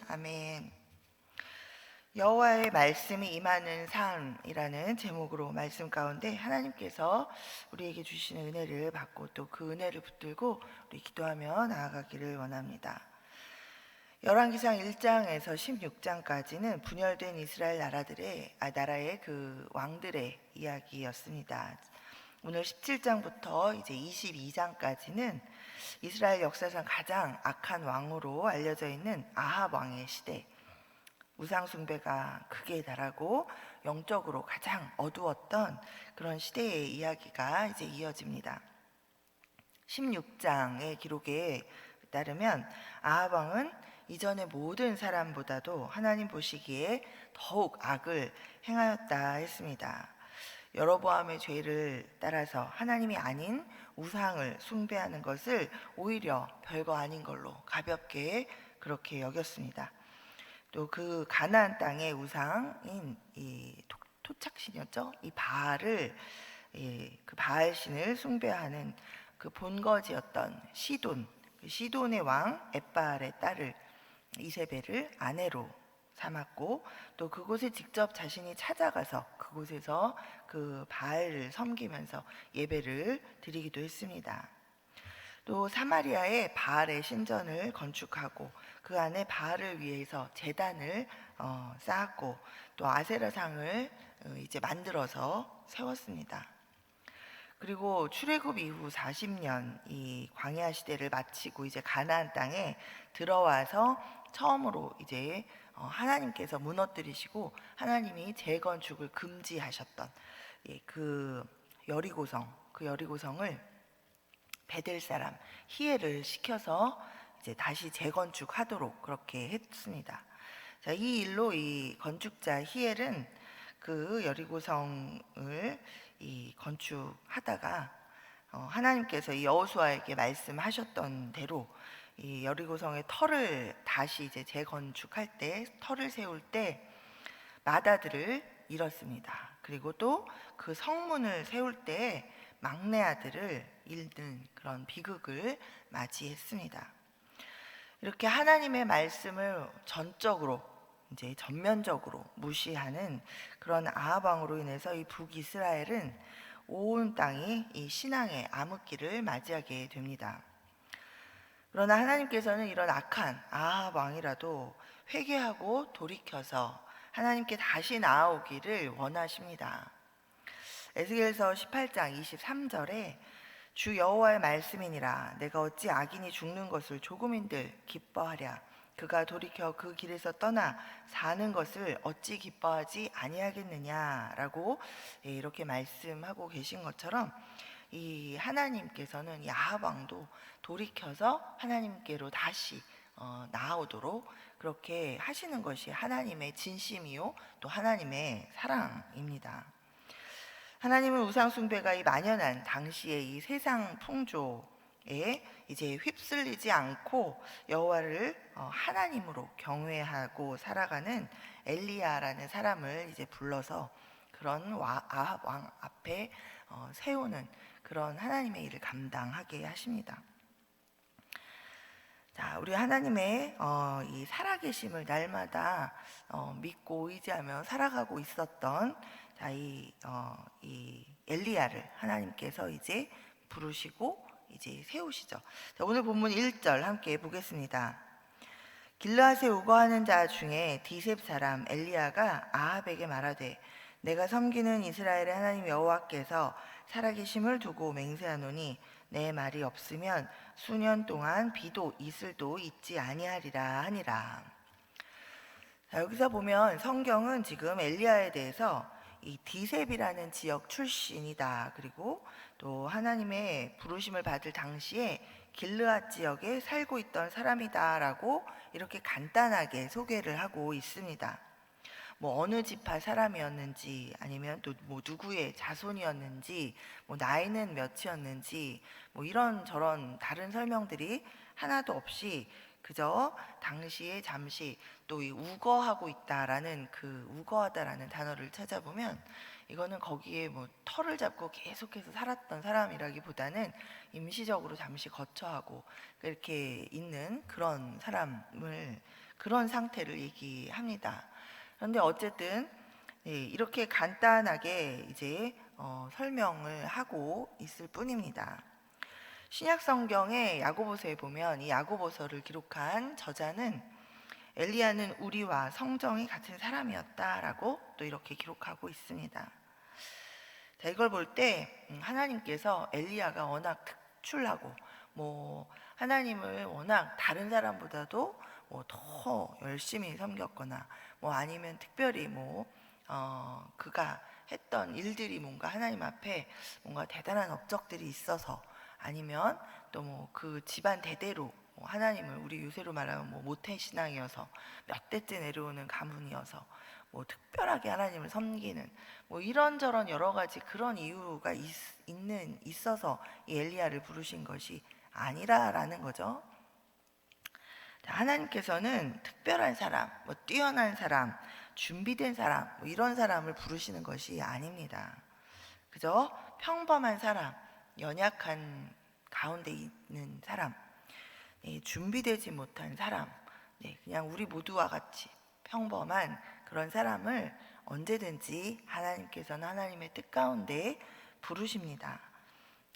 아멘. 여호와의 말씀이 임하는 삶이라는 제목으로 말씀 가운데 하나님께서 우리에게 주시는 은혜를 받고 또 그 은혜를 붙들고 우리 기도하며 나아가기를 원합니다. 열왕기상 1장에서 16장까지는 분열된 이스라엘 나라의 그 왕들의 이야기였습니다. 오늘 17장부터 이제 22장까지는 이스라엘 역사상 가장 악한 왕으로 알려져 있는 아합 왕의 시대, 우상 숭배가 극에 달하고 영적으로 가장 어두웠던 그런 시대의 이야기가 이제 이어집니다. 16장의 기록에 따르면 아합 왕은 이전의 모든 사람보다도 하나님 보시기에 더욱 악을 행하였다 했습니다. 여로보암의 죄를 따라서 하나님이 아닌 우상을 숭배하는 것을 오히려 별거 아닌 걸로 가볍게 그렇게 여겼습니다. 또 그 가나안 땅의 우상인 이 토착신이었죠. 이 바알을 그 바알신을 숭배하는 그 본거지였던 시돈의 왕 엣바알의 딸을 이세벨을 아내로 삼았고, 또 그곳에 직접 자신이 찾아가서 그곳에서 그 바알을 섬기면서 예배를 드리기도 했습니다. 또 사마리아에 바알의 신전을 건축하고 그 안에 바알을 위해서 제단을 쌓았고, 또 아세라상을 이제 만들어서 세웠습니다. 그리고 출애굽 이후 40년 이 광야 시대를 마치고 이제 가나안 땅에 들어와서 처음으로 이제 하나님께서 무너뜨리시고 하나님이 재건축을 금지하셨던 그 여리고성을 베델 사람 히엘을 시켜서 이제 다시 재건축하도록 그렇게 했습니다. 자, 이 일로 이 건축자 히엘은 그 여리고성을 건축하다가 하나님께서 이 여호수아에게 말씀하셨던 대로 이 여리고성의 터를 다시 이제 재건축할 때, 터를 세울 때 맏아들을 잃었습니다. 그리고 또 그 성문을 세울 때 막내 아들을 잃는 그런 비극을 맞이했습니다. 이렇게 하나님의 말씀을 전면적으로 무시하는 그런 아합 왕으로 인해서 이 북이스라엘은 온 땅이 이 신앙의 암흑기를 맞이하게 됩니다. 그러나 하나님께서는 이런 악한 아합 왕이라도 회개하고 돌이켜서 하나님께 다시 나아오기를 원하십니다. 에스겔서 18장 23절에 주 여호와의 말씀이니라 내가 어찌 악인이 죽는 것을 조금인들 기뻐하랴 그가 돌이켜 그 길에서 떠나 사는 것을 어찌 기뻐하지 아니하겠느냐라고 이렇게 말씀하고 계신 것처럼 이 하나님께서는 이 아합 왕도 돌이켜서 하나님께로 다시 나아오도록 그렇게 하시는 것이 하나님의 진심이요 또 하나님의 사랑입니다. 하나님은 우상 숭배가 이 만연한 당시의 이 세상 풍조에 이제 휩쓸리지 않고 여호와를 하나님으로 경외하고 살아가는 엘리야라는 사람을 이제 불러서 그런 아합 왕 앞에 세우는 그런 하나님의 일을 감당하게 하십니다. 자, 우리 하나님의 이 살아계심을 날마다 믿고 의지하며 살아가고 있었던 이 엘리야를 하나님께서 이제 부르시고 이제 세우시죠. 자, 오늘 본문 1절 함께 보겠습니다. 길르앗에 우거하는 자 중에 디셉 사람 엘리야가 아합에게 말하되 내가 섬기는 이스라엘의 하나님 여호와께서 살아계심을 두고 맹세하노니 내 말이 없으면 수년 동안 비도 이슬도 있지 아니하리라 하니라. 자, 여기서 보면 성경은 지금 엘리야에 대해서 이 디셉이라는 지역 출신이다. 그리고 또 하나님의 부르심을 받을 당시에 길르앗 지역에 살고 있던 사람이다라고 이렇게 간단하게 소개를 하고 있습니다. 뭐 어느 지파 사람이었는지 아니면 또 뭐 누구의 자손이었는지 뭐 나이는 몇이었는지 뭐 이런 저런 다른 설명들이 하나도 없이 그저 당시에 잠시 또 이 우거하고 있다라는 그 우거하다라는 단어를 찾아보면 이거는 거기에 뭐 터를 잡고 계속해서 살았던 사람이라기보다는 임시적으로 잠시 거처하고 이렇게 있는 그런 사람을 그런 상태를 얘기합니다. 그런데 어쨌든 이렇게 간단하게 이제 설명을 하고 있을 뿐입니다. 신약 성경의 야고보서에 보면 이 야고보서를 기록한 저자는 엘리야는 우리와 성정이 같은 사람이었다라고 또 이렇게 기록하고 있습니다. 자, 이걸 볼 때 하나님께서 엘리야가 워낙 특출나고 하나님을 워낙 다른 사람보다도 더 열심히 섬겼거나 아니면 특별히 그가 했던 일들이 뭔가 하나님 앞에 뭔가 대단한 업적들이 있어서, 아니면 또 그 집안 대대로 하나님을 우리 요새로 말하면 모태 신앙이어서 몇 대째 내려오는 가문이어서 특별하게 하나님을 섬기는 이런저런 여러 가지 그런 이유가 있어서 이 엘리야를 부르신 것이 아니라라는 거죠. 하나님께서는 특별한 사람, 뛰어난 사람, 준비된 사람 이런 사람을 부르시는 것이 아닙니다. 그저 평범한 사람, 연약한 가운데 있는 사람, 준비되지 못한 사람, 그냥 우리 모두와 같이 평범한 그런 사람을 언제든지 하나님께서는 하나님의 뜻 가운데 부르십니다.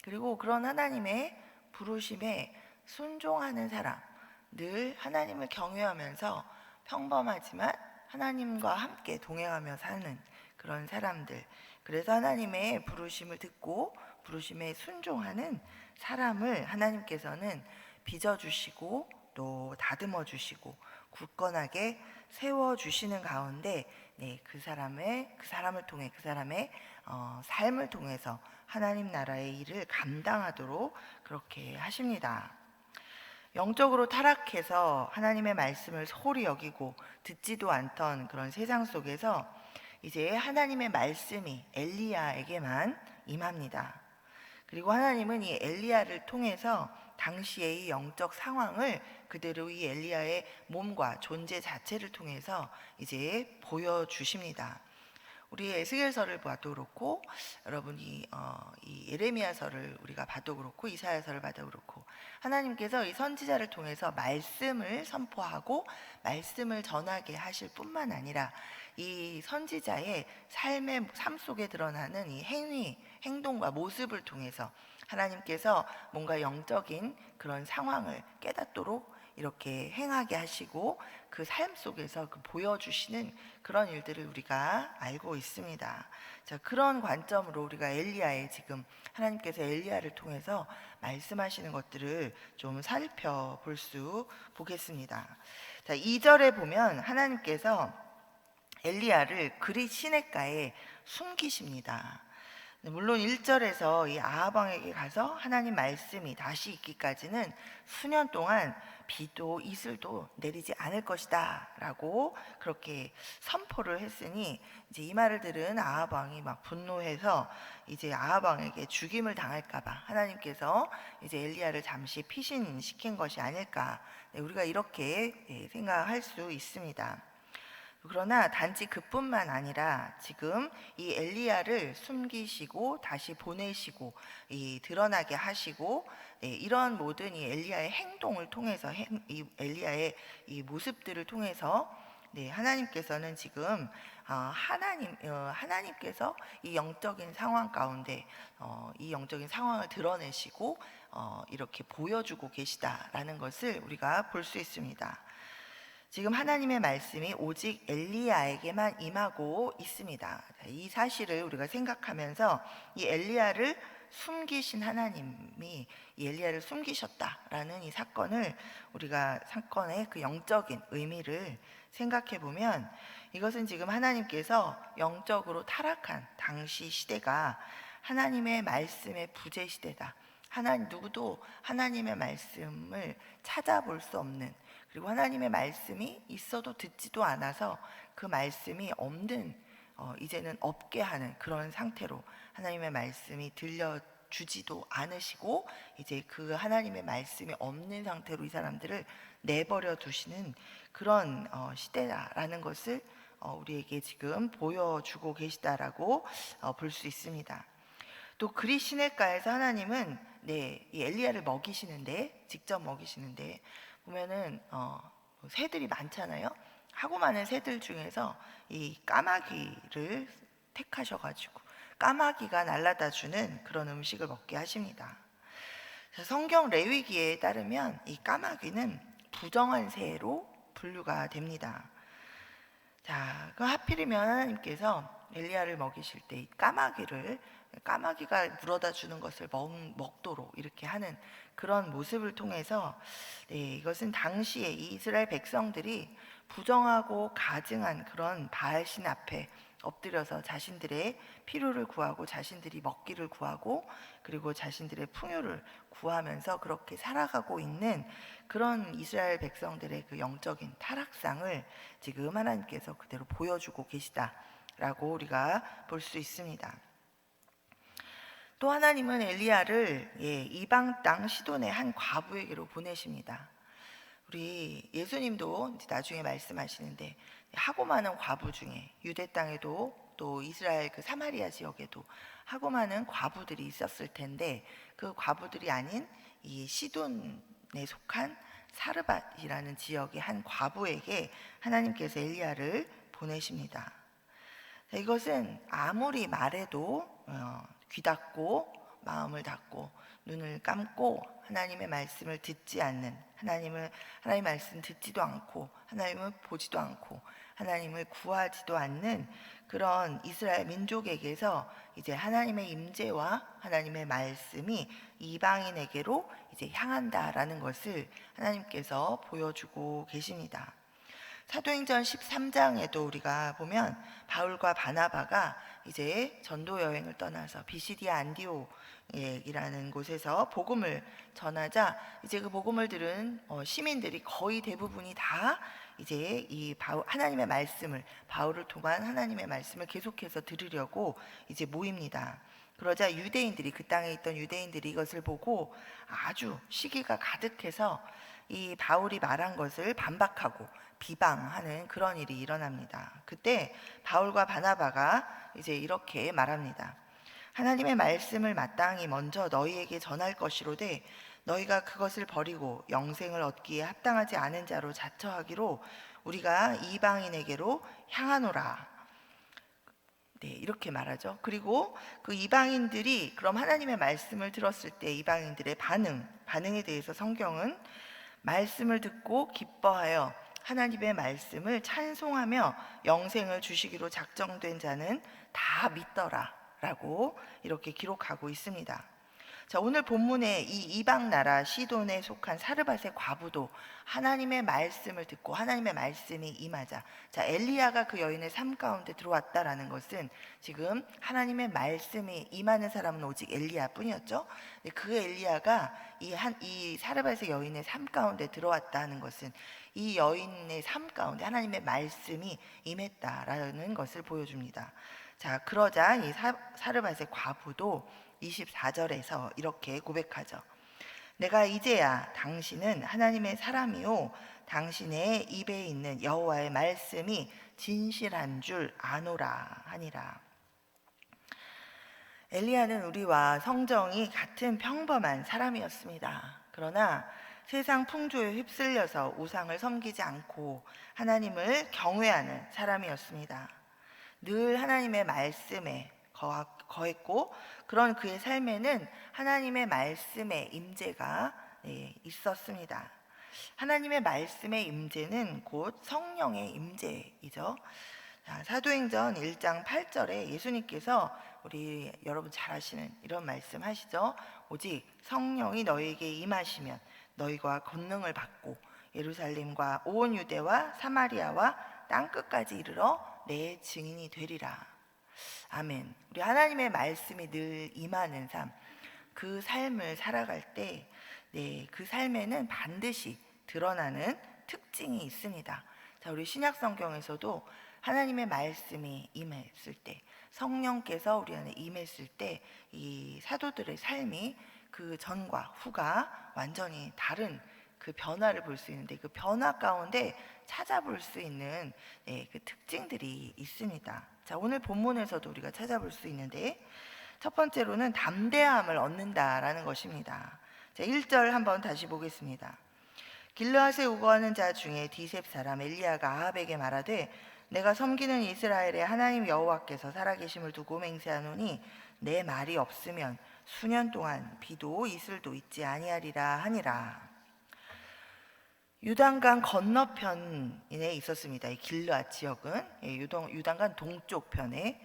그리고 그런 하나님의 부르심에 순종하는 사람, 늘 하나님을 경외하면서 평범하지만 하나님과 함께 동행하며 사는 그런 사람들, 그래서 하나님의 부르심을 듣고 부르심에 순종하는 사람을 하나님께서는 빚어주시고 또 다듬어 주시고 굳건하게 세워주시는 가운데 그 사람을 통해 그 사람의 삶을 통해서 하나님 나라의 일을 감당하도록 그렇게 하십니다. 영적으로 타락해서 하나님의 말씀을 소홀히 여기고 듣지도 않던 그런 세상 속에서 이제 하나님의 말씀이 엘리야에게만 임합니다. 그리고 하나님은 이 엘리야를 통해서 당시의 이 영적 상황을 그대로 이 엘리야의 몸과 존재 자체를 통해서 이제 보여주십니다. 우리 에스겔서를 봐도 그렇고, 여러분이 이 예레미야서를 우리가 봐도 그렇고, 이사야서를 봐도 그렇고, 하나님께서 이 선지자를 통해서 말씀을 선포하고 말씀을 전하게 하실 뿐만 아니라 이 선지자의 삶 속에 드러나는 이 행동과 모습을 통해서 하나님께서 뭔가 영적인 그런 상황을 깨닫도록 이렇게 행하게 하시고 그 삶 속에서 보여주시는 그런 일들을 우리가 알고 있습니다. 자, 그런 관점으로 우리가 엘리야의 지금 하나님께서 엘리야를 통해서 말씀하시는 것들을 좀 살펴볼 수 보겠습니다. 자, 2절에 보면 하나님께서 엘리야를 그리 시냇가에 숨기십니다. 물론 1절에서 이 아합 왕에게 가서 하나님 말씀이 다시 있기까지는 수년 동안 비도 이슬도 내리지 않을 것이다 라고 그렇게 선포를 했으니, 이제 이 말을 들은 아합 왕이 막 분노해서 이제 아합 왕에게 죽임을 당할까 봐 하나님께서 이제 엘리야를 잠시 피신시킨 것이 아닐까, 우리가 이렇게 생각할 수 있습니다. 그러나 단지 그뿐만 아니라 지금 이 엘리야를 숨기시고 다시 보내시고 드러나게 하시고 이런 모든 이 엘리야의 행동을 통해서 이 엘리야의 이 모습들을 통해서 하나님께서는 지금 하나님께서 이 영적인 상황 가운데 이 영적인 상황을 드러내시고 이렇게 보여주고 계시다라는 것을 우리가 볼 수 있습니다. 지금 하나님의 말씀이 오직 엘리야에게만 임하고 있습니다. 이 사실을 우리가 생각하면서 이 엘리야를 숨기신 하나님이 이 엘리야를 숨기셨다라는 이 사건을 우리가 사건의 그 영적인 의미를 생각해 보면, 이것은 지금 하나님께서 영적으로 타락한 당시 시대가 하나님의 말씀의 부재 시대다. 누구도 하나님의 말씀을 찾아볼 수 없는, 그리고 하나님의 말씀이 있어도 듣지도 않아서 그 말씀이 없는, 이제는 없게 하는 그런 상태로 하나님의 말씀이 들려주지도 않으시고 이제 그 하나님의 말씀이 없는 상태로 이 사람들을 내버려 두시는 그런 시대라는 것을 우리에게 지금 보여주고 계시다라고 볼 수 있습니다. 또 그리 시냇가에서 하나님은 이 엘리야를 먹이시는데, 직접 먹이시는데 보면은 새들이 많잖아요. 하고 많은 새들 중에서 이 까마귀를 택하셔가지고 까마귀가 날라다 주는 그런 음식을 먹게 하십니다. 성경 레위기에 따르면 이 까마귀는 부정한 새로 분류가 됩니다. 자, 그 하필이면 하나님께서 엘리야를 먹이실 때 이 까마귀가 물어다 주는 것을 먹도록 이렇게 하는 그런 모습을 통해서 이것은 당시에 이 이스라엘 백성들이 부정하고 가증한 그런 바알신 앞에 엎드려서 자신들의 필요를 구하고 자신들이 먹기를 구하고 그리고 자신들의 풍요를 구하면서 그렇게 살아가고 있는 그런 이스라엘 백성들의 그 영적인 타락상을 지금 하나님께서 그대로 보여주고 계시다라고 우리가 볼 수 있습니다. 또 하나님은 엘리야를 이방 땅 시돈의 한 과부에게로 보내십니다. 우리 예수님도 이제 나중에 말씀하시는데 하고 많은 과부 중에 유대 땅에도 또 이스라엘 그 사마리아 지역에도 하고 많은 과부들이 있었을 텐데 그 과부들이 아닌 이 시돈에 속한 사르밧이라는 지역의 한 과부에게 하나님께서 엘리야를 보내십니다. 이것은 아무리 말해도 귀 닫고 마음을 닫고 눈을 감고 하나님의 말씀을 듣지 않는 하나님의 말씀 듣지도 않고 하나님을 보지도 않고 하나님을 구하지도 않는 그런 이스라엘 민족에게서 이제 하나님의 임재와 하나님의 말씀이 이방인에게로 이제 향한다라는 것을 하나님께서 보여주고 계십니다. 사도행전 13장에도 우리가 보면 바울과 바나바가 이제 전도 여행을 떠나서 비시디아 안디옥이라는 곳에서 복음을 전하자 이제 그 복음을 들은 시민들이 거의 대부분이 다 이제 이 하나님의 말씀을 바울을 통한 하나님의 말씀을 계속해서 들으려고 이제 모입니다. 그러자 유대인들이 그 땅에 있던 유대인들이 이것을 보고 아주 시기가 가득해서 이 바울이 말한 것을 반박하고 비방하는 그런 일이 일어납니다. 그때 바울과 바나바가 이제 이렇게 말합니다. 하나님의 말씀을 마땅히 먼저 너희에게 전할 것이로되 너희가 그것을 버리고 영생을 얻기에 합당하지 않은 자로 자처하기로 우리가 이방인에게로 향하노라. 이렇게 말하죠. 그리고 그 이방인들이 그럼 하나님의 말씀을 들었을 때 이방인들의 반응에 대해서 성경은 말씀을 듣고 기뻐하여 하나님의 말씀을 찬송하며 영생을 주시기로 작정된 자는 다 믿더라 라고 이렇게 기록하고 있습니다. 자, 오늘 본문에 이 이방 나라 시돈에 속한 사르밧의 과부도 하나님의 말씀을 듣고 하나님의 말씀이 임하자 자 엘리야가 그 여인의 삶 가운데 들어왔다라는 것은 지금 하나님의 말씀이 임하는 사람은 오직 엘리야뿐이었죠. 그 엘리야가 이 사르밧의 여인의 삶 가운데 들어왔다는 것은 이 여인의 삶 가운데 하나님의 말씀이 임했다라는 것을 보여줍니다. 자, 그러자 이 사르밧의 과부도 24절에서 이렇게 고백하죠. 내가 이제야 당신은 하나님의 사람이요 당신의 입에 있는 여호와의 말씀이 진실한 줄 아노라 하니라. 엘리야는 우리와 성정이 같은 평범한 사람이었습니다. 그러나 세상 풍조에 휩쓸려서 우상을 섬기지 않고 하나님을 경외하는 사람이었습니다. 늘 하나님의 말씀에 거했고 그런 그의 삶에는 하나님의 말씀의 임재가 있었습니다. 하나님의 말씀의 임재는 곧 성령의 임재이죠. 사도행전 1장 8절에 예수님께서 우리 여러분 잘 아시는 이런 말씀 하시죠. 오직 성령이 너희에게 임하시면 너희가 권능을 받고 예루살렘과 온 유대와 사마리아와 땅끝까지 이르러 내 증인이 되리라. 아멘. 우리 하나님의 말씀이 늘 임하는 삶, 그 삶을 살아갈 때, 그 삶에는 반드시 드러나는 특징이 있습니다. 자, 우리 신약 성경에서도 하나님의 말씀이 임했을 때, 성령께서 우리 안에 임했을 때, 이 사도들의 삶이 그 전과 후가 완전히 다른 그 변화를 볼 수 있는데, 그 변화 가운데 찾아볼 수 있는 그 특징들이 있습니다. 자, 오늘 본문에서도 우리가 찾아볼 수 있는데 첫 번째로는 담대함을 얻는다라는 것입니다. 자, 1절 한번 다시 보겠습니다. 길르앗에 우거하는 자 중에 디셉 사람 엘리야가 아합에게 말하되 내가 섬기는 이스라엘의 하나님 여호와께서 살아계심을 두고 맹세하노니 내 말이 없으면 수년 동안 비도 이슬도 있지 아니하리라 하니라. 요단강 건너편에 있었습니다. 이 길르앗 지역은 요단강 동쪽 편에,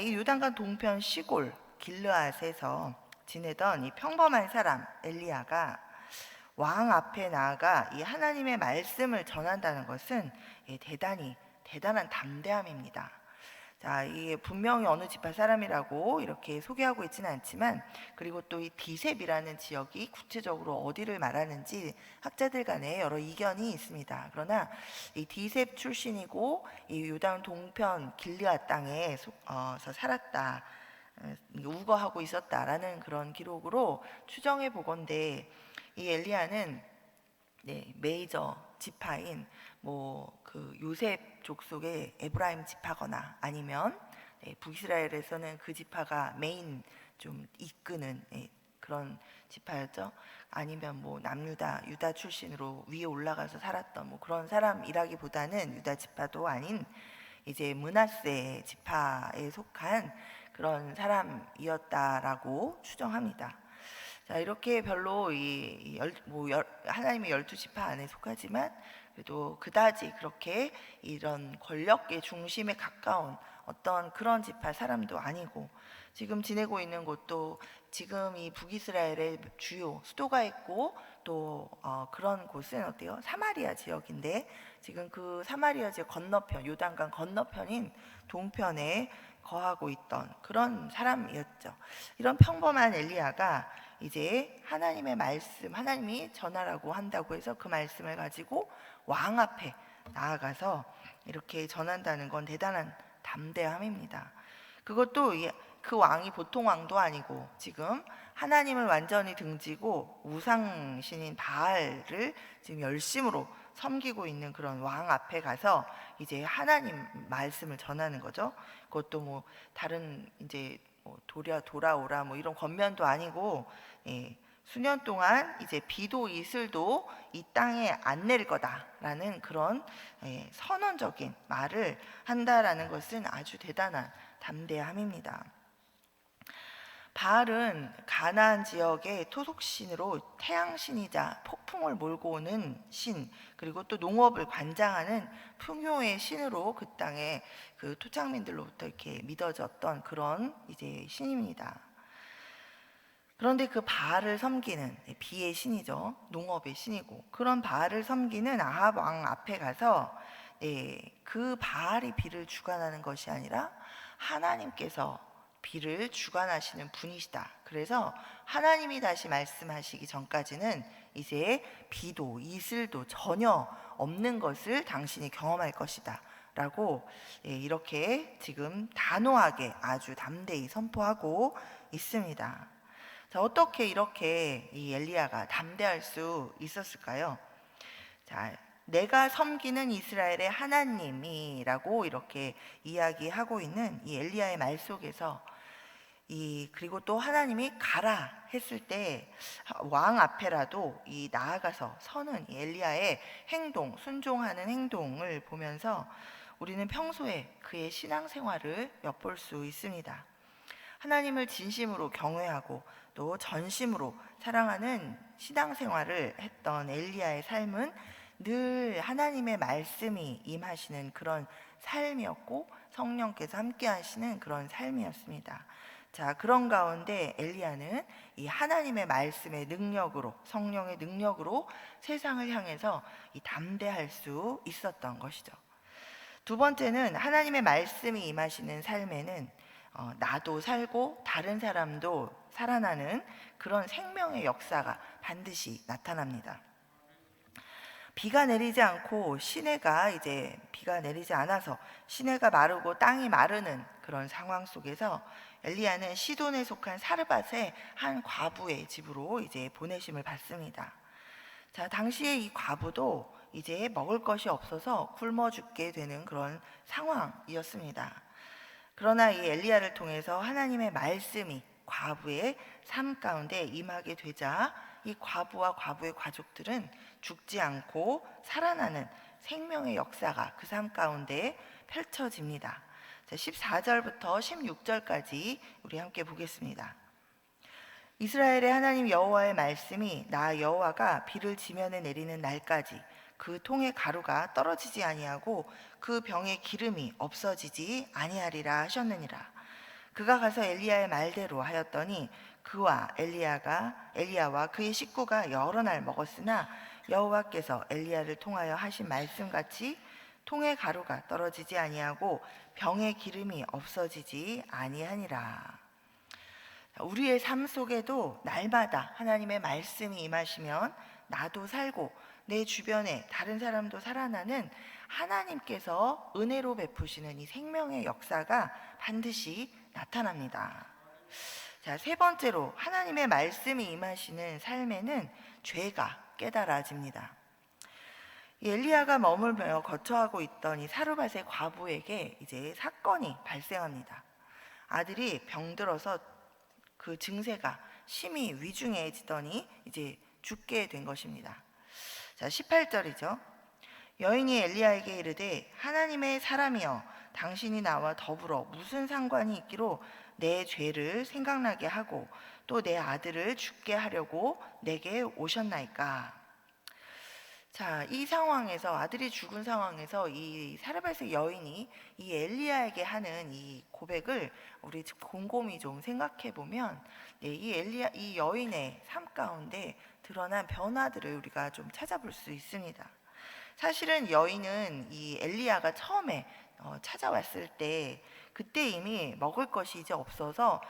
이 요단강 동편 시골 길르앗에서 지내던 이 평범한 사람 엘리야가 왕 앞에 나아가 이 하나님의 말씀을 전한다는 것은 대단한 담대함입니다. 이게 분명히 어느 지파 사람이라고 이렇게 소개하고 있지는 않지만, 그리고 또 이 디셉이라는 지역이 구체적으로 어디를 말하는지 학자들 간에 여러 이견이 있습니다. 그러나 이 디셉 출신이고 이 요단 동편 길르앗 땅에서 살았다, 우거하고 있었다라는 그런 기록으로 추정해 보건대 이 엘리야는 메이저 지파인 그 요셉 족속의 에브라임 지파거나 아니면 북이스라엘에서는 그 지파가 메인 좀 이끄는 그런 지파였죠. 아니면 유다 출신으로 위에 올라가서 살았던 그런 사람이라기보다는 유다 지파도 아닌 이제 므낫세 지파에 속한 그런 사람이었다라고 추정합니다. 이렇게 별로 하나님의 12지파 안에 속하지만 그래도 그다지 그렇게 이런 권력의 중심에 가까운 어떤 그런 지파 사람도 아니고, 지금 지내고 있는 곳도 지금 이 북이스라엘의 주요 수도가 있고 또 그런 곳은 어때요? 사마리아 지역인데, 지금 그 사마리아 지역 건너편, 요단강 건너편인 동편에 거하고 있던 그런 사람이었죠. 이런 평범한 엘리야가 이제 하나님의 말씀, 하나님이 전하라고 한다고 해서 그 말씀을 가지고 왕 앞에 나아가서 이렇게 전한다는 건 대단한 담대함입니다. 그것도 그 왕이 보통 왕도 아니고 지금 하나님을 완전히 등지고 우상신인 바알을 지금 열심으로 섬기고 있는 그런 왕 앞에 가서 이제 하나님 말씀을 전하는 거죠. 그것도 다른 이제 돌아오라 이런 권면도 아니고, 수년 동안 이제 비도 이슬도 이 땅에 안 내릴 거다라는 그런 선언적인 말을 한다라는 것은 아주 대단한 담대함입니다. 바알은 가나안 지역의 토속신으로 태양신이자 폭풍을 몰고 오는 신, 그리고 또 농업을 관장하는 풍요의 신으로 그 땅에 그 토착민들로부터 이렇게 믿어졌던 그런 이제 신입니다. 그런데 그 바알을 섬기는, 비의 신이죠, 농업의 신이고, 그런 바알을 섬기는 아합 왕 앞에 가서 그 바알이 비를 주관하는 것이 아니라 하나님께서 비를 주관하시는 분이시다. 그래서 하나님이 다시 말씀하시기 전까지는 이제 비도 이슬도 전혀 없는 것을 당신이 경험할 것이다 라고 이렇게 지금 단호하게 아주 담대히 선포하고 있습니다. 어떻게 이렇게 이 엘리야가 담대할 수 있었을까요? 내가 섬기는 이스라엘의 하나님이라고 이렇게 이야기하고 있는 이 엘리야의 말 속에서 그리고 또 하나님이 가라 했을 때 왕 앞에라도 나아가서 서는 이 엘리야의 행동, 순종하는 행동을 보면서 우리는 평소에 그의 신앙생활을 엿볼 수 있습니다. 하나님을 진심으로 경외하고 또 전심으로 사랑하는 신앙생활을 했던 엘리야의 삶은 늘 하나님의 말씀이 임하시는 그런 삶이었고 성령께서 함께 하시는 그런 삶이었습니다. 그런 가운데 엘리야는 이 하나님의 말씀의 능력으로, 성령의 능력으로 세상을 향해서 담대할 수 있었던 것이죠. 두 번째는 하나님의 말씀이 임하시는 삶에는 나도 살고 다른 사람도 살아나는 그런 생명의 역사가 반드시 나타납니다. 비가 내리지 않고 비가 내리지 않아서 시내가 마르고 땅이 마르는 그런 상황 속에서 엘리야는 시돈에 속한 사르밧의 한 과부의 집으로 이제 보내심을 받습니다. 당시에 이 과부도 이제 먹을 것이 없어서 굶어 죽게 되는 그런 상황이었습니다. 그러나 이 엘리야를 통해서 하나님의 말씀이 과부의 삶 가운데 임하게 되자 이 과부와 과부의 가족들은 죽지 않고 살아나는 생명의 역사가 그 삶 가운데 펼쳐집니다. 14절부터 16절까지 우리 함께 보겠습니다. 이스라엘의 하나님 여호와의 말씀이 나 여호와가 비를 지면에 내리는 날까지 그 통의 가루가 떨어지지 아니하고 그 병의 기름이 없어지지 아니하리라 하셨느니라. 그가 가서 엘리야의 말대로 하였더니 그와 엘리야와 그의 식구가 여러 날 먹었으나 여호와께서 엘리야를 통하여 하신 말씀같이 통의 가루가 떨어지지 아니하고 병의 기름이 없어지지 아니하니라. 우리의 삶 속에도 날마다 하나님의 말씀이 임하시면 나도 살고 내 주변에 다른 사람도 살아나는 하나님께서 은혜로 베푸시는 이 생명의 역사가 반드시 나타납니다. 세 번째로 하나님의 말씀이 임하시는 삶에는 죄가 깨달아집니다. 엘리야가 머물며 거처하고 있던 이 사르밧의 과부에게 이제 사건이 발생합니다. 아들이 병들어서 그 증세가 심히 위중해지더니 이제 죽게 된 것입니다. 18절이죠. 여인이 엘리야에게 이르되 하나님의 사람이여 당신이 나와 더불어 무슨 상관이 있기로 내 죄를 생각나게 하고 또 내 아들을 죽게 하려고 내게 오셨나이까. 이 상황에서 아들이 죽은 상황에서 이 사르밧의 여인이 이 엘리야에게 하는 이 고백을 우리 곰곰이 좀 생각해 보면 이 여인의 삶 가운데 드러난 변화들을 우리가 좀 찾아볼 수 있습니다. 사실은 여인은 이 엘리야가 처음에 찾아왔을 때 그때 이미 먹을 것이 이제 없어서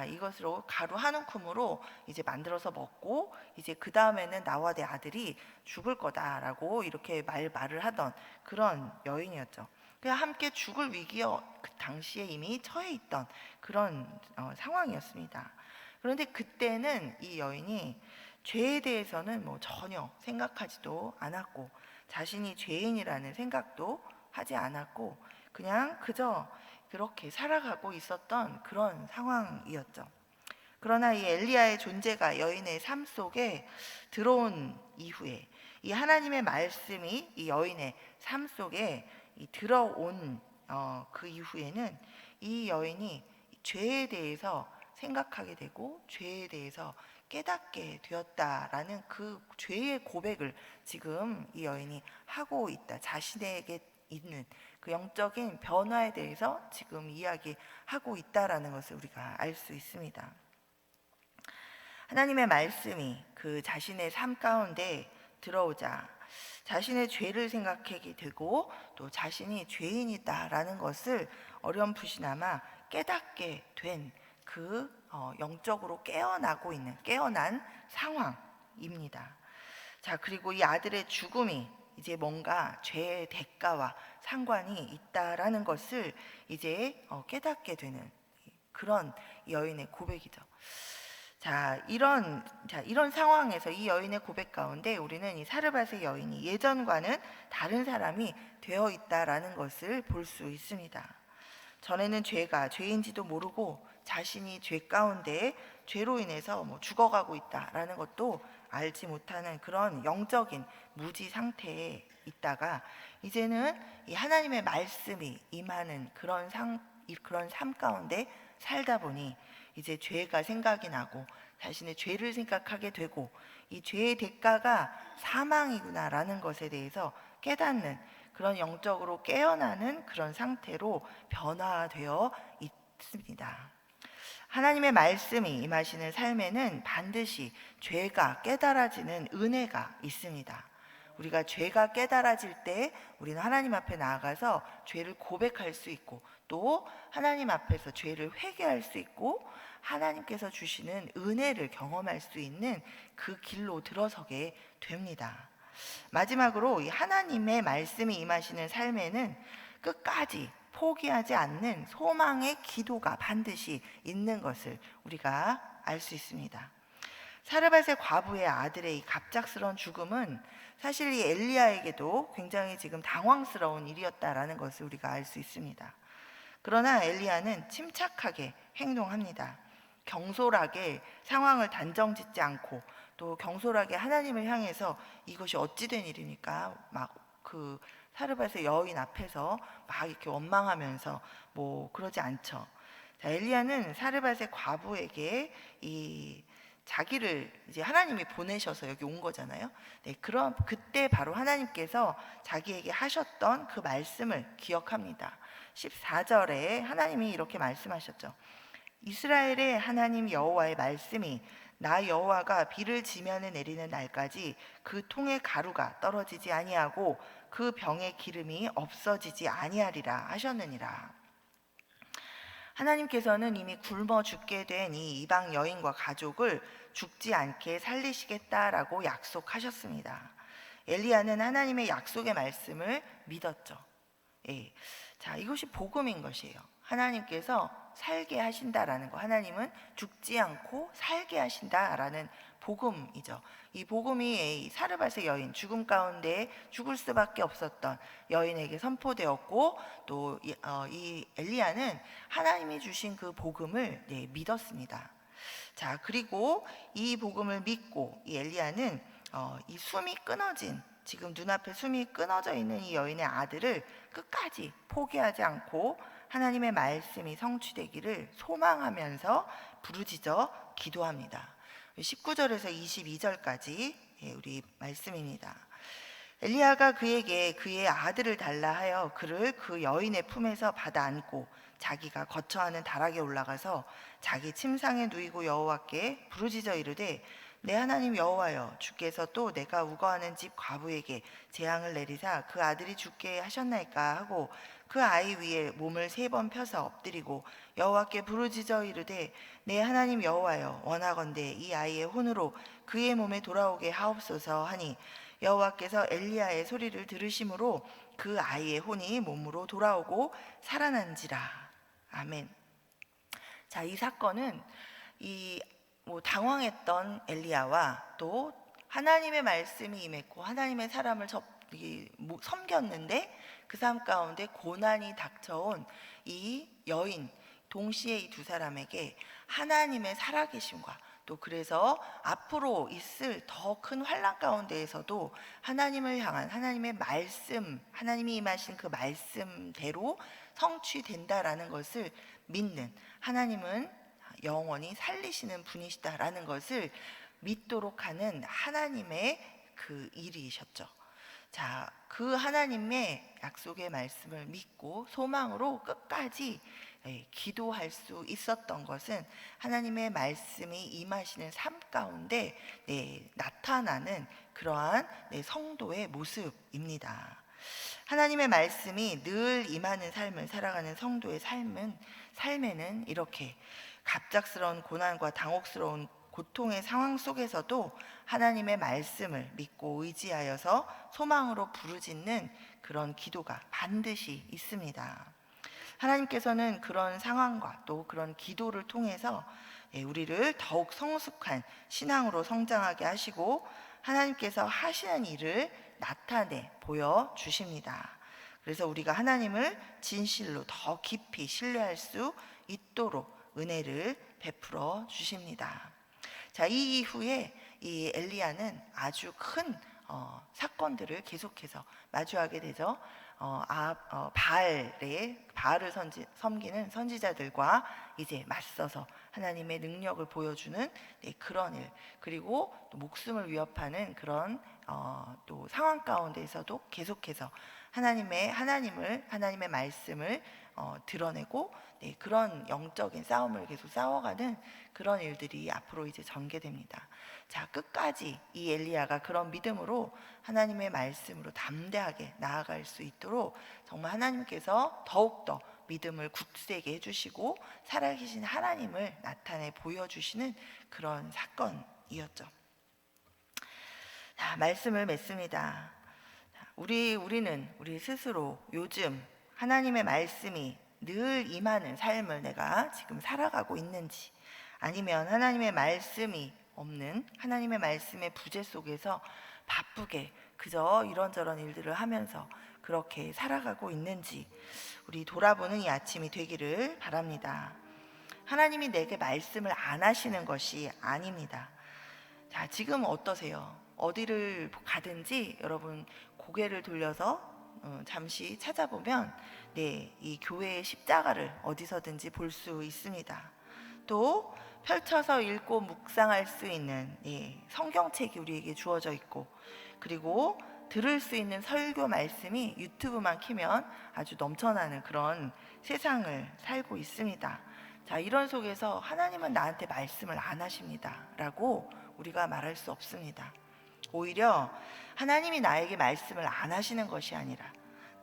이것으로 가루 한 움큼으로 이제 만들어서 먹고 이제 그 다음에는 나와 내 아들이 죽을 거다라고 이렇게 말을 하던 그런 여인이었죠. 그냥 함께 죽을 위기에 그 당시에 이미 처해 있던 그런 상황이었습니다. 그런데 그때는 이 여인이 죄에 대해서는 전혀 생각하지도 않았고 자신이 죄인이라는 생각도 하지 않았고 그냥 그저 그렇게 살아가고 있었던 그런 상황이었죠. 그러나 이 엘리야의 존재가 여인의 삶 속에 들어온 이후에 이 하나님의 말씀이 이 여인의 삶 속에 들어온 그 이후에는 이 여인이 죄에 대해서 생각하게 되고 죄에 대해서 깨닫게 되었다라는 그 죄의 고백을 지금 이 여인이 하고 있다. 자신에게 있는 그 영적인 변화에 대해서 지금 이야기하고 있다라는 것을 우리가 알 수 있습니다. 하나님의 말씀이 그 자신의 삶 가운데 들어오자 자신의 죄를 생각하게 되고 또 자신이 죄인이다라는 것을 어렴풋이나마 깨닫게 된 그 영적으로 깨어난 상황입니다. 그리고 이 아들의 죽음이 이제 뭔가 죄의 대가와 상관이 있다라는 것을 이제 깨닫게 되는 그런 여인의 고백이죠. 이런 상황에서 이 여인의 고백 가운데 우리는 이 사르밧의 여인이 예전과는 다른 사람이 되어 있다라는 것을 볼 수 있습니다. 전에는 죄가 죄인지도 모르고 자신이 죄 가운데 죄로 인해서 죽어가고 있다라는 것도 알지 못하는 그런 영적인 무지 상태에 있다가 이제는 이 하나님의 말씀이 임하는 그런 삶 가운데 살다 보니 이제 죄가 생각이 나고 자신의 죄를 생각하게 되고 이 죄의 대가가 사망이구나라는 것에 대해서 깨닫는 그런 영적으로 깨어나는 그런 상태로 변화되어 있습니다. 하나님의 말씀이 임하시는 삶에는 반드시 죄가 깨달아지는 은혜가 있습니다. 우리가 죄가 깨달아질 때 우리는 하나님 앞에 나아가서 죄를 고백할 수 있고 또 하나님 앞에서 죄를 회개할 수 있고 하나님께서 주시는 은혜를 경험할 수 있는 그 길로 들어서게 됩니다. 마지막으로 이 하나님의 말씀이 임하시는 삶에는 끝까지 포기하지 않는 소망의 기도가 반드시 있는 것을 우리가 알 수 있습니다. 사르밧의 과부의 아들의 이 갑작스러운 죽음은 사실 이 엘리야에게도 굉장히 지금 당황스러운 일이었다라는 것을 우리가 알 수 있습니다. 그러나 엘리야는 침착하게 행동합니다. 경솔하게 상황을 단정짓지 않고 또 경솔하게 하나님을 향해서 이것이 어찌 된 일입니까? 막 그 사르밧의 여인 앞에서 막 이렇게 원망하면서 뭐 그러지 않죠. 자, 엘리야는 사르밧의 과부에게 이 자기를 이제 하나님이 보내셔서 여기 온 거잖아요. 네, 그럼 그때 바로 하나님께서 자기에게 하셨던 그 말씀을 기억합니다. 14절에 하나님이 이렇게 말씀하셨죠. 이스라엘의 하나님 여호와의 말씀이 나 여호와가 비를 지면에 내리는 날까지 그 통의 가루가 떨어지지 아니하고 그 병의 기름이 없어지지 아니하리라 하셨느니라. 하나님께서는 이미 굶어 죽게 된 이 이방 여인과 가족을 죽지 않게 살리시겠다라고 약속하셨습니다. 엘리야는 하나님의 약속의 말씀을 믿었죠. 예. 자, 이것이 복음인 것이에요. 하나님께서 살게 하신다라는 거, 하나님은 죽지 않고 살게 하신다라는 복음이죠. 이 복음이 사르밧의 여인, 죽음 가운데 죽을 수밖에 없었던 여인에게 선포되었고, 또 이 엘리야는 하나님이 주신 그 복음을 믿었습니다. 자, 그리고 이 복음을 믿고 이 엘리야는 이 숨이 끊어진, 지금 눈앞에 숨이 끊어져 있는 이 여인의 아들을 끝까지 포기하지 않고 하나님의 말씀이 성취되기를 소망하면서 부르짖어 기도합니다. 19절에서 22절까지 우리 말씀입니다. 엘리야가 그에게 그의 아들을 달라 하여 그를 그 여인의 품에서 받아 안고 자기가 거처하는 다락에 올라가서 자기 침상에 누이고 여호와께 부르짖어 이르되 내 하나님 여호와여, 주께서 또 내가 우거하는 집 과부에게 재앙을 내리사 그 아들이 죽게 하셨나이까 하고 그 아이 위에 몸을 3번 펴서 엎드리고 여호와께 부르짖어 이르되 내 하나님 여호와여, 원하건대 이 아이의 혼으로 그의 몸에 돌아오게 하옵소서 하니 여호와께서 엘리야의 소리를 들으심으로 그 아이의 혼이 몸으로 돌아오고 살아난지라. 아멘. 자, 이 사건은 당황했던 엘리야와 또 하나님의 말씀이 임했고 하나님의 사람을 섬겼는데 그 삶 가운데 고난이 닥쳐온 이 여인, 동시에 이 두 사람에게 하나님의 살아계심과 또 그래서 앞으로 있을 더 큰 환난 가운데에서도 하나님을 향한 하나님의 말씀, 하나님이 임하신 그 말씀대로 성취된다라는 것을 믿는, 하나님은 영원히 살리시는 분이시다라는 것을 믿도록 하는 하나님의 그 일이셨죠. 자, 그 하나님의 약속의 말씀을 믿고 소망으로 끝까지 기도할 수 있었던 것은 하나님의 말씀이 임하시는 삶 가운데 나타나는 그러한 성도의 모습입니다. 하나님의 말씀이 늘 임하는 삶을 살아가는 성도의 삶에는 이렇게 갑작스러운 고난과 당혹스러운 고통의 상황 속에서도 하나님의 말씀을 믿고 의지하여서 소망으로 부르짖는 그런 기도가 반드시 있습니다. 하나님께서는 그런 상황과 또 그런 기도를 통해서 우리를 더욱 성숙한 신앙으로 성장하게 하시고 하나님께서 하시는 일을 나타내 보여주십니다. 그래서 우리가 하나님을 진실로 더 깊이 신뢰할 수 있도록 은혜를 베풀어 주십니다. 자, 이 이후에 이 엘리야는 아주 큰 사건들을 계속해서 마주하게 되죠. 바알을 섬기는 선지자들과 이제 맞서서 하나님의 능력을 보여주는 그런 일, 그리고 또 목숨을 위협하는 그런 또 상황 가운데에서도 계속해서 하나님의 말씀을 드러내고 그런 영적인 싸움을 계속 싸워가는 그런 일들이 앞으로 이제 전개됩니다. 자, 끝까지 이 엘리야가 그런 믿음으로 하나님의 말씀으로 담대하게 나아갈 수 있도록 정말 하나님께서 더욱더 믿음을 굳세게 해주시고 살아계신 하나님을 나타내 보여주시는 그런 사건이었죠. 자, 말씀을 맺습니다. 우리는 우리 스스로 요즘 하나님의 말씀이 늘 임하는 삶을 내가 지금 살아가고 있는지, 아니면 하나님의 말씀이 없는 하나님의 말씀의 부재 속에서 바쁘게 그저 이런저런 일들을 하면서 그렇게 살아가고 있는지 우리 돌아보는 이 아침이 되기를 바랍니다. 하나님이 내게 말씀을 안 하시는 것이 아닙니다. 자, 지금 어떠세요? 어디를 가든지 여러분 고개를 돌려서 잠시 찾아보면 이 교회의 십자가를 어디서든지 볼 수 있습니다. 또 펼쳐서 읽고 묵상할 수 있는 성경책이 우리에게 주어져 있고, 그리고 들을 수 있는 설교 말씀이 유튜브만 키면 아주 넘쳐나는 그런 세상을 살고 있습니다. 자, 이런 속에서 하나님은 나한테 말씀을 안 하십니다 라고 우리가 말할 수 없습니다. 오히려 하나님이 나에게 말씀을 안 하시는 것이 아니라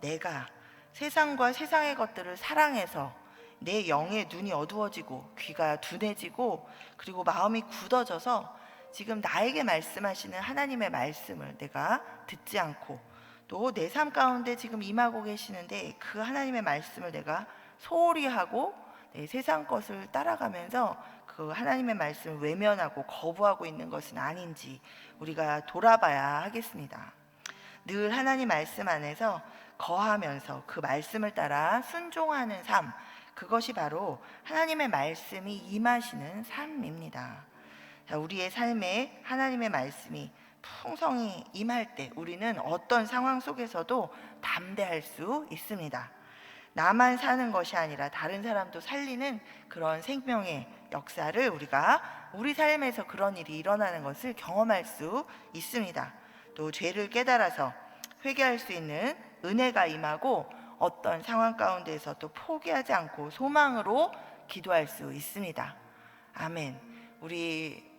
내가 세상과 세상의 것들을 사랑해서 내 영의 눈이 어두워지고 귀가 둔해지고 그리고 마음이 굳어져서 지금 나에게 말씀하시는 하나님의 말씀을 내가 듣지 않고, 또 내 삶 가운데 지금 임하고 계시는데 그 하나님의 말씀을 내가 소홀히 하고 세상 것을 따라가면서 그 하나님의 말씀을 외면하고 거부하고 있는 것은 아닌지 우리가 돌아봐야 하겠습니다. 늘 하나님 말씀 안에서 거하면서 그 말씀을 따라 순종하는 삶, 그것이 바로 하나님의 말씀이 임하시는 삶입니다. 자, 우리의 삶에 하나님의 말씀이 풍성히 임할 때 우리는 어떤 상황 속에서도 담대할 수 있습니다. 나만 사는 것이 아니라 다른 사람도 살리는 그런 생명의 역사를 우리가 우리 삶에서 그런 일이 일어나는 것을 경험할 수 있습니다. 또 죄를 깨달아서 회개할 수 있는 은혜가 임하고 어떤 상황 가운데에서도 포기하지 않고 소망으로 기도할 수 있습니다. 아멘. 우리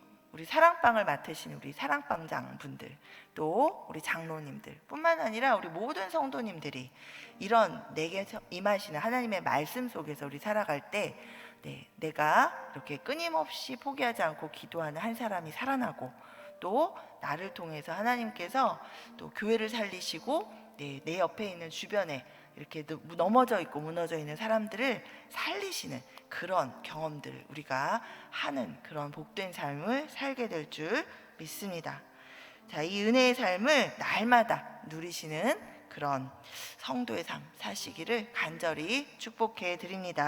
사랑방을 맡으신 우리 사랑방장 분들, 또 우리 장로님들 뿐만 아니라 우리 모든 성도님들이 이런 내게 임하시는 하나님의 말씀 속에서 우리 살아갈 때 내가 이렇게 끊임없이 포기하지 않고 기도하는 한 사람이 살아나고, 또 나를 통해서 하나님께서 또 교회를 살리시고 내 옆에 있는 주변에 이렇게 넘어져 있고 무너져 있는 사람들을 살리시는 그런 경험들을 우리가 하는 그런 복된 삶을 살게 될 줄 믿습니다. 자, 이 은혜의 삶을 날마다 누리시는 그런 성도의 삶 사시기를 간절히 축복해 드립니다.